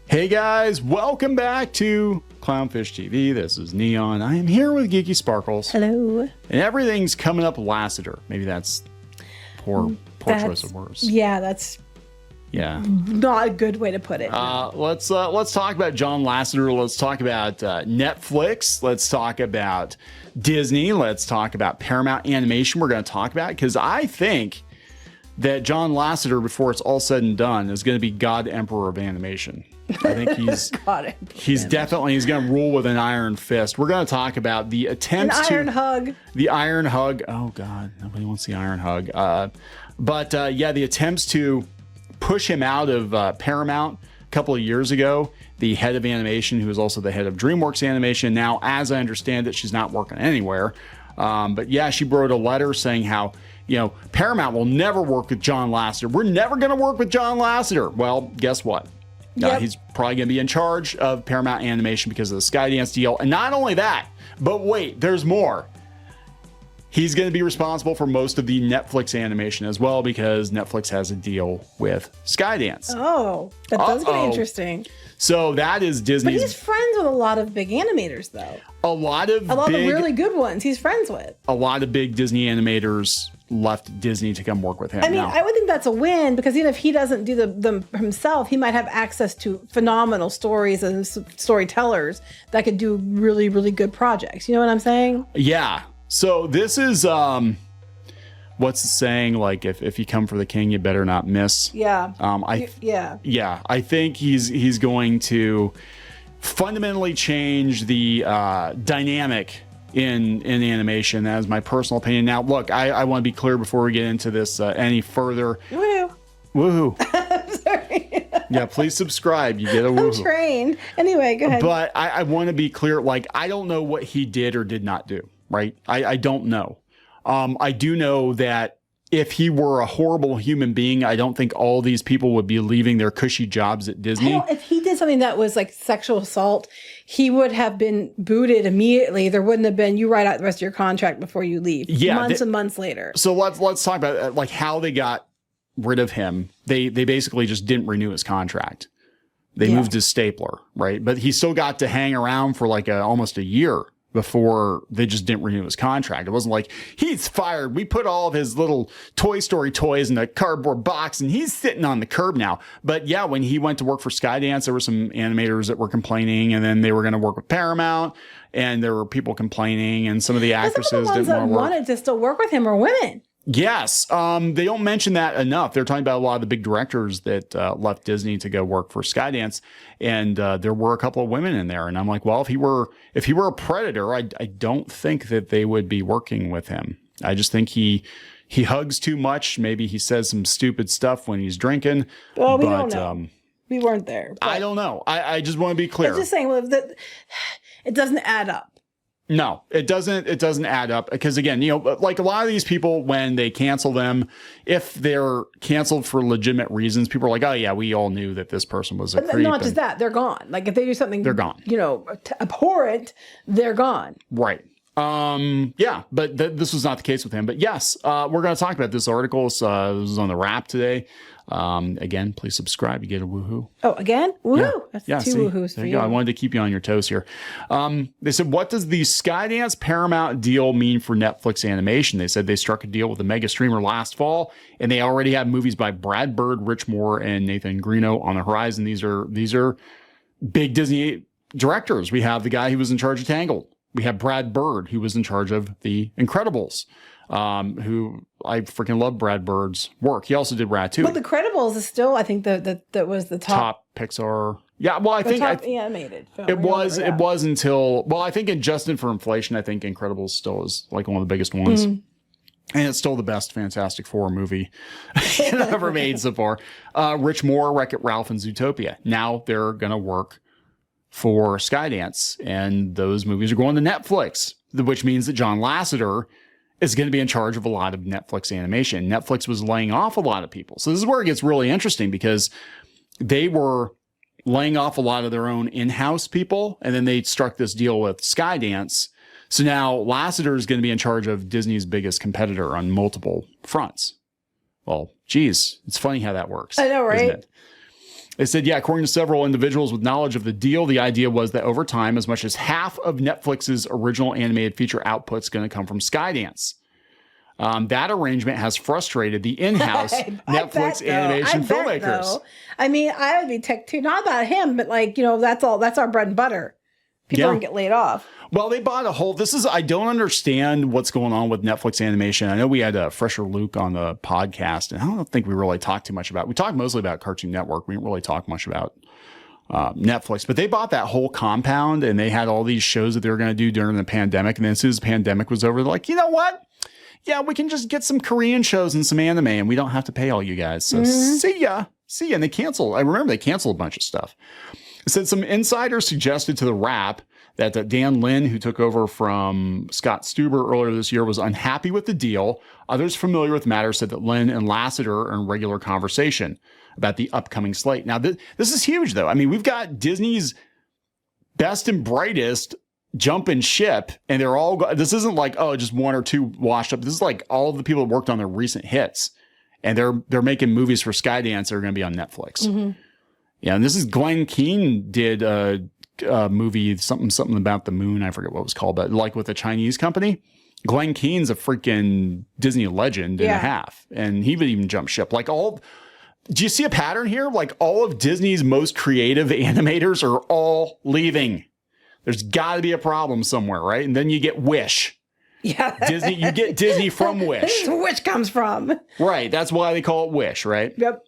Hey guys, welcome back to Clownfish TV. This is Neon. I am here with Geeky Sparkles. Hello. And everything's coming up Lasseter. Maybe that's poor choice of words. Yeah, that's not a good way to put it. Let's talk about John Lasseter. Let's talk about Netflix. Let's talk about Disney. Let's talk about Paramount Animation. We're going to talk about because I think that John Lasseter, before it's all said and done, is going to be God Emperor of Animation. I think he's he's going to rule with an iron fist. We're going to talk about the attempts the iron hug. Oh God, nobody wants the iron hug. But the attempts to push him out of Paramount a couple of years ago. The head of animation, who was also the head of DreamWorks Animation. Now, as I understand it, she's not working anywhere. But yeah, she wrote a letter saying how, Paramount will never work with John Lasseter. We're never going to work with John Lasseter. Well, guess what? Yep. He's probably going to be in charge of Paramount Animation because of the Skydance deal. And not only that, but wait, there's more. He's going to be responsible for most of the Netflix animation as well because Netflix has a deal with Skydance. Oh, that does get interesting. So that is Disney's. But he's friends with a lot of big animators, though. A lot of really good ones he's friends with. A lot of big Disney animators left Disney to come work with him. I mean, I would think that's a win because even if he doesn't do them himself, he might have access to phenomenal stories and storytellers that could do really, really good projects. You know what I'm saying? Yeah. So this is what's the saying? Like if you come for the king, you better not miss. Yeah. I think he's going to fundamentally change the dynamic in animation. That is my personal opinion. Now, look, I want to be clear before we get into this any further. Woohoo! I'm sorry. Yeah, please subscribe. You get a woohoo. I'm trained. Anyway, go ahead. But I want to be clear. Like, I don't know what he did or did not do. Right? I don't know. I do know that if he were a horrible human being, I don't think all these people would be leaving their cushy jobs at Disney. If he did something that was like sexual assault, he would have been booted immediately. There wouldn't have been, you write out the rest of your contract before you leave. Yeah, months and months later. So let's talk about like how they got rid of him. They basically just didn't renew his contract. They moved his stapler, right? But he still got to hang around for like almost a year before they just didn't renew his contract. It wasn't like, he's fired. We put all of his little Toy Story toys in a cardboard box and he's sitting on the curb now. But yeah, when he went to work for Skydance, there were some animators that were complaining, and then they were going to work with Paramount, and there were people complaining, and some of the actresses didn't want to work. Wanted to still work with him or women. Yes. They don't mention that enough. They're talking about a lot of the big directors that left Disney to go work for Skydance. And there were a couple of women in there. And I'm like, well, if he were a predator, I don't think that they would be working with him. I just think he hugs too much. Maybe he says some stupid stuff when he's drinking. Well, we don't know. We weren't there. I don't know. I just want to be clear. I'm just saying that it doesn't add up. No, it doesn't. It doesn't add up because, again, like a lot of these people, when they cancel them, if they're canceled for legitimate reasons, people are like, "Oh yeah, we all knew that this person was a creep." Not just that, they're gone. Like if they do something, they're gone. Abhorrent, they're gone. Right. Yeah, but this was not the case with him. But yes, we're going to talk about this article. This was on the Wrap today. Again, please subscribe. You get a woohoo. Oh, again? Woohoo. That's two woohoos for you. I wanted to keep you on your toes here. They said, what does the Skydance Paramount deal mean for Netflix animation? They said they struck a deal with a mega streamer last fall, and they already have movies by Brad Bird, Rich Moore, and Nathan Greeno on the horizon. These are big Disney directors. We have the guy who was in charge of Tangled. We have Brad Bird, who was in charge of The Incredibles. Who I freaking love Brad Bird's work. He also did Ratatouille. But The Incredibles is still, I think, that was the top Pixar. Yeah, well, I think top animated film. It was until, well, I think adjusted for inflation, I think Incredibles still is like one of the biggest ones. Mm-hmm. And it's still the best Fantastic Four movie ever made so far. Rich Moore, Wreck-It Ralph, and Zootopia. Now they're going to work for Skydance, and those movies are going to Netflix, which means that John Lasseter is going to be in charge of a lot of Netflix animation. Netflix was laying off a lot of people. So this is where it gets really interesting because they were laying off a lot of their own in-house people, and then they struck this deal with Skydance. So now Lasseter is going to be in charge of Disney's biggest competitor on multiple fronts. Well, geez, it's funny how that works. I know, right? Isn't it? They said, yeah, according to several individuals with knowledge of the deal, the idea was that over time, as much as half of Netflix's original animated feature output is going to come from Skydance. That arrangement has frustrated the in-house Netflix animation filmmakers. I mean, I would be ticked too, not about him, but like, that's our bread and butter. People don't get laid off. Well, they bought a whole, I don't understand what's going on with Netflix animation. I know we had a Fresher Luke on the podcast, and I don't think we really talked too much about, we talked mostly about Cartoon Network. We didn't really talk much about Netflix, but they bought that whole compound, and they had all these shows that they were going to do during the pandemic. And then as soon as the pandemic was over, they're like, you know what? Yeah, we can just get some Korean shows and some anime, and we don't have to pay all you guys. So see ya. And they canceled. I remember they canceled a bunch of stuff. It said some insiders suggested to The Wrap that Dan Lin, who took over from Scott Stuber earlier this year, was unhappy with the deal. Others familiar with the matter said that Lin and Lasseter are in regular conversation about the upcoming slate. Now, this is huge, though. I mean, we've got Disney's best and brightest jumping ship, and they're all, this isn't like, just one or two washed up. This is like all of the people that worked on their recent hits, and they're making movies for Skydance that are going to be on Netflix. Mm-hmm. Yeah, and this is Glenn Keane did a movie, something about the moon. I forget what it was called, but like with a Chinese company. Glenn Keane's a freaking Disney legend and a half, and he would even jump ship. Do you see a pattern here? Like all of Disney's most creative animators are all leaving. There's got to be a problem somewhere, right? And then you get Wish. Yeah. Disney, you get Disney from Wish. This is where Wish comes from. Right. That's why they call it Wish, right? Yep.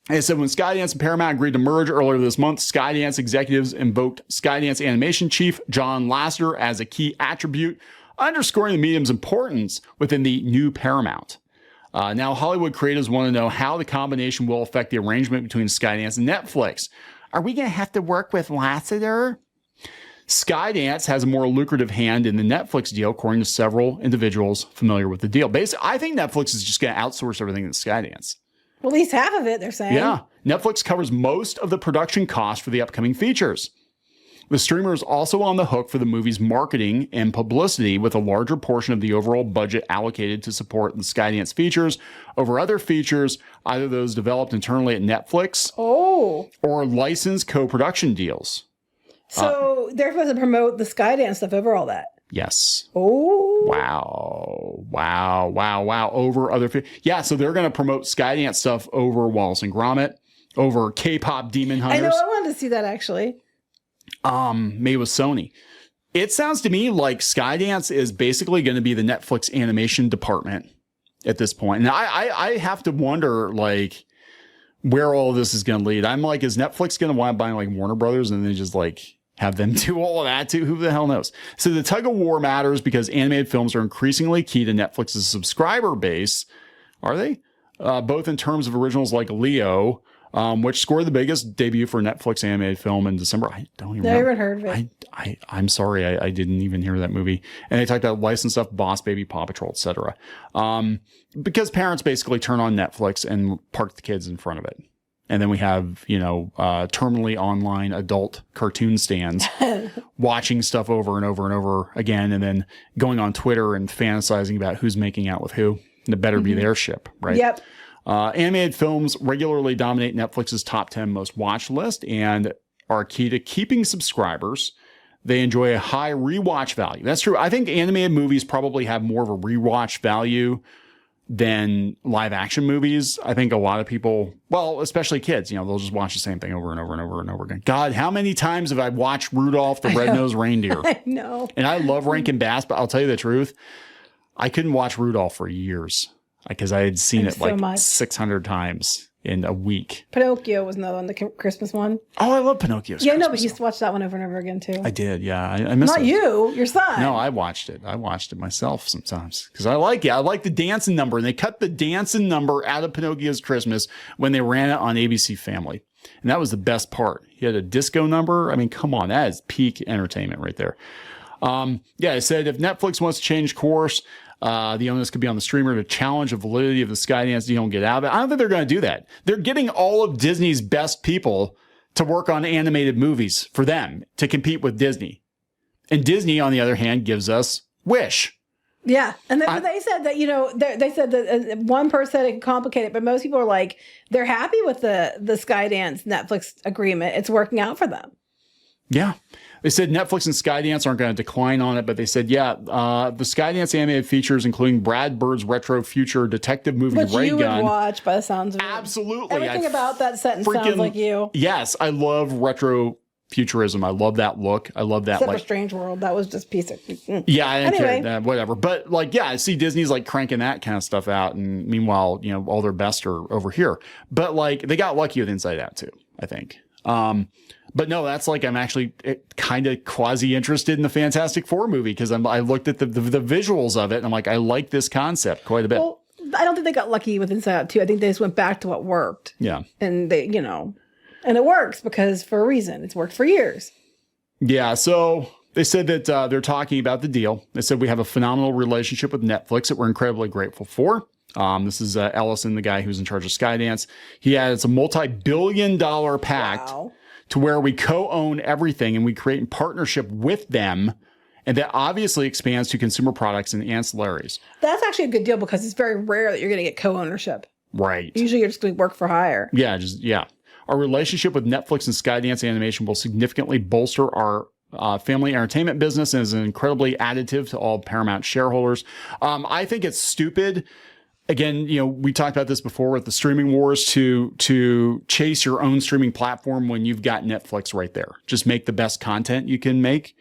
And so when Skydance and Paramount agreed to merge earlier this month, Skydance executives invoked Skydance animation chief John Lasseter as a key attribute, underscoring the medium's importance within the new Paramount. Now, Hollywood creatives want to know how the combination will affect the arrangement between Skydance and Netflix. Are we going to have to work with Lasseter? Skydance has a more lucrative hand in the Netflix deal, according to several individuals familiar with the deal. Basically, I think Netflix is just going to outsource everything to Skydance. Well, at least half of it, they're saying. Yeah. Netflix covers most of the production costs for the upcoming features. The streamer is also on the hook for the movie's marketing and publicity, with a larger portion of the overall budget allocated to support the Skydance features over other features, either those developed internally at Netflix or licensed co-production deals. So they're supposed to promote the Skydance stuff over all that. Yes. Oh. Wow. Over other yeah, so they're going to promote Skydance stuff over Wallace and Gromit, over K-pop Demon Hunters. I know, I wanted to see that actually. Maybe with Sony. It sounds to me like Skydance is basically going to be the Netflix animation department at this point. And I have to wonder, like, where all of this is going to lead. I'm like, is Netflix going to wind up buying like Warner Brothers and then just like have them do all of that too? Who the hell knows? So the tug of war matters because animated films are increasingly key to Netflix's subscriber base. Are they? Both in terms of originals like Leo, which scored the biggest debut for Netflix animated film in December. I don't even know. Never heard of it. I'm sorry. I didn't even hear that movie. And they talked about licensed stuff, Boss Baby, Paw Patrol, etc. Because parents basically turn on Netflix and park the kids in front of it. And then we have, terminally online adult cartoon stands watching stuff over and over and over again, and then going on Twitter and fantasizing about who's making out with who. And it better be their ship, right? Yep. Animated films regularly dominate Netflix's top 10 most watched list and are key to keeping subscribers. They enjoy a high rewatch value. That's true. I think animated movies probably have more of a rewatch value than live action movies. I think a lot of people, well, especially kids, they'll just watch the same thing over and over and over and over again. God, how many times have I watched Rudolph the Red-Nosed Reindeer? I know. And I love Rankin Bass, but I'll tell you the truth, I couldn't watch Rudolph for years because I had seen it like 600 times in a week. Pinocchio was another one, the Christmas one. Oh, I love Pinocchio. Yeah, no, but you used to watch that one over and over again too. I did, yeah. I miss Not it. you, your son. No, I watched it. I watched it myself sometimes because I like it. I like the dancing number. And they cut the dancing number out of Pinocchio's Christmas when they ran it on ABC Family. And that was the best part. He had a disco number. I mean, come on. That is peak entertainment right there. I said if Netflix wants to change course, the onus could be on the streamer to challenge the validity of the Skydance deal and get out of it. I don't think they're going to do that. They're getting all of Disney's best people to work on animated movies for them to compete with Disney. And Disney, on the other hand, gives us Wish. Yeah, and they said that they said that one person said it could complicate it, but most people are like they're happy with the Skydance Netflix agreement. It's working out for them. Yeah. They said Netflix and Skydance aren't going to decline on it, but they said, the Skydance animated features, including Brad Bird's retro future detective movie Which Ray you Gun. would watch by the sounds of it. Absolutely. Everything about that sentence sounds like you. Yes, I love retro futurism. I love that look. I love that. Except for Strange World. That was just piece of... Yeah, I didn't care, whatever. But I see Disney's like cranking that kind of stuff out. And meanwhile, all their best are over here. But they got lucky with Inside Out too, I think. But no, that's I'm actually kind of quasi interested in the Fantastic Four movie because I looked at the visuals of it and I'm like, I like this concept quite a bit. Well, I don't think they got lucky with Inside Out 2. I think they just went back to what worked. Yeah. And they, and it works because for a reason. It's worked for years. Yeah. So they said that they're talking about the deal. They said we have a phenomenal relationship with Netflix that we're incredibly grateful for. This is Ellison, the guy who's in charge of Skydance. It's a multi-billion-dollar pact. Wow. To where we co-own everything and we create in partnership with them. And that obviously expands to consumer products and ancillaries. That's actually a good deal because it's very rare that you're going to get co-ownership. Right. Usually you're just going to work for hire. Yeah. Our relationship with Netflix and Skydance Animation will significantly bolster our family entertainment business and is incredibly additive to all Paramount shareholders. I think it's stupid. Again, we talked about this before with the streaming wars to chase your own streaming platform when you've got Netflix right there. Just make the best content you can make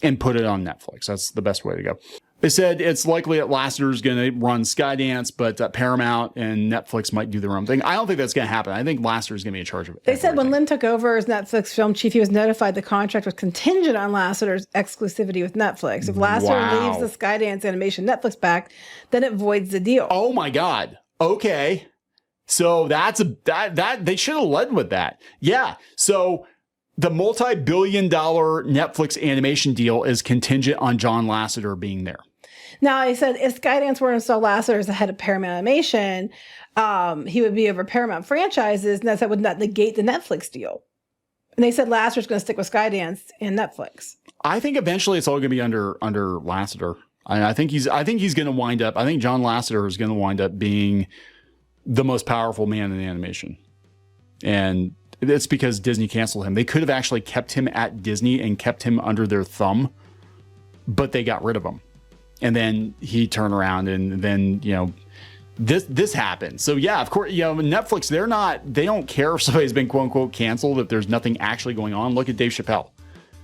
and put it on Netflix. That's the best way to go. They said it's likely that Lasseter is going to run Skydance, but Paramount and Netflix might do their own thing. I don't think that's going to happen. I think Lasseter is going to be in charge of it. They said when Lynn took over as Netflix film chief, he was notified the contract was contingent on Lasseter's exclusivity with Netflix. If Lasseter leaves the Skydance animation Netflix pact, then it voids the deal. Oh my God. Okay. So that they should have led with that. Yeah. So the multi-billion-dollar Netflix animation deal is contingent on John Lasseter being there. Now, I said if Skydance were to install Lasseter as the head of Paramount Animation, he would be over Paramount franchises, and that would not negate the Netflix deal. And they said Lasseter's going to stick with Skydance and Netflix. I think eventually it's all going to be under Lasseter. I think he's going to wind up. I think John Lasseter is going to wind up being the most powerful man in animation, and it's because Disney canceled him. They could have actually kept him at Disney and kept him under their thumb, but they got rid of him. And then he turned around and then, this happened. So yeah, of course, Netflix, they don't care if somebody's been quote unquote canceled, if there's nothing actually going on. Look at Dave Chappelle.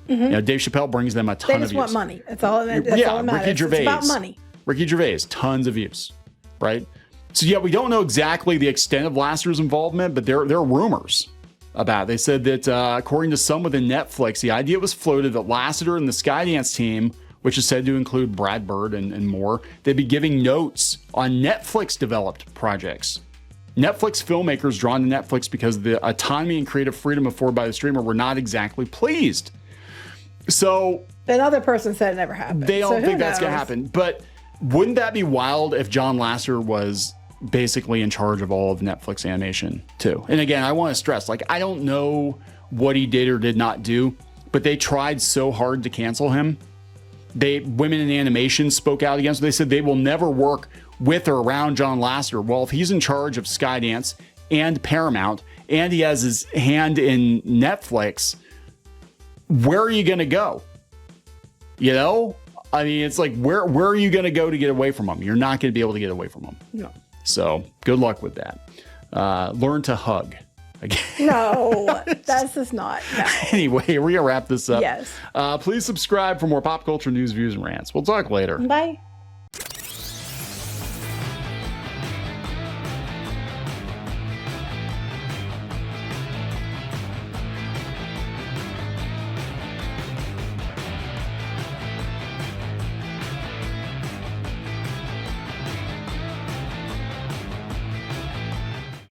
Mm-hmm. Dave Chappelle brings them a ton of views. They just want money. That's all it matters. Ricky Gervais. It's about money. Ricky Gervais, tons of views, right? So yeah, we don't know exactly the extent of Lasseter's involvement, but there are rumors about it. They said that according to some within Netflix, the idea was floated that Lasseter and the Skydance team, which is said to include Brad Bird and more, they'd be giving notes on Netflix-developed projects. Netflix filmmakers drawn to Netflix because of the autonomy and creative freedom afforded by the streamer were not exactly pleased. So another person said it never happened. They don't think that's going to happen. But wouldn't that be wild if John Lasseter was basically in charge of all of Netflix animation too? And again, I want to stress, I don't know what he did or did not do, but they tried so hard to cancel him. Women in animation spoke out against him. They said they will never work with or around John Lasseter. Well, if he's in charge of Skydance and Paramount and he has his hand in Netflix, where are you going to go? I mean, it's like, where are you going to go to get away from him? You're not going to be able to get away from him. No. So good luck with that. Learn to hug. Again. No, that's just not. No. Anyway, we're going to wrap this up. Yes. Please subscribe for more pop culture news, views, and rants. We'll talk later. Bye.